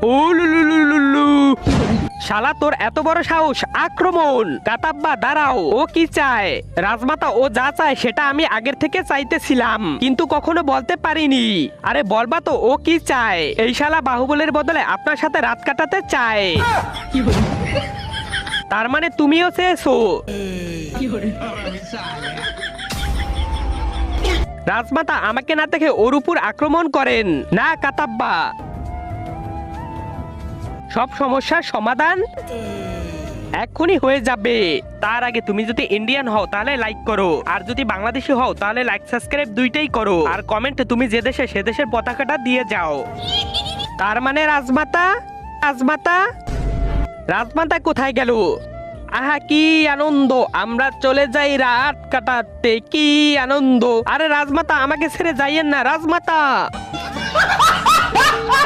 ও লুলুলুলুলু। শালা তোর এত বড় সাহস, আক্রমণ! কাতাব্বা দাঁড়াও, ও কি চায়? রাজমাতা ও যা চায় সেটা আমি আগের থেকে চাইতেছিলাম, কিন্তু কখনো বলতে পারিনি। আরে বলবা তো ও কি চায়? এই শালা বাহুবলের বদলে আপনার সাথে রাত কাটাতে চায়। তার মানে তুমিও চেয়েছো? রাজমাতা আমাকে না দেখে ওর উপর আক্রমণ করেন না কাতাব্বা। সব সমস্যার সমাধান এক্ষুনি হয়ে যাবে। তার আগে তুমি যদি ইন্ডিয়ান হও তাহলে লাইক করো, আর যদি বাংলাদেশি হও তাহলে লাইক সাবস্ক্রাইব দুইটাই করো, আর কমেন্টে তুমি যে দেশে সে দেশের পতাকাটা দিয়ে যাও। তার মানে রাজমাতা, রাজমাতা, রাজমাতা কোথায় গেল? আহা কি আনন্দ, আমরা চলে যাই রাত কাটাতে, কি আনন্দ। আরে রাজমাতা আমাকে ছেড়ে যাইয়েন না রাজমাতা।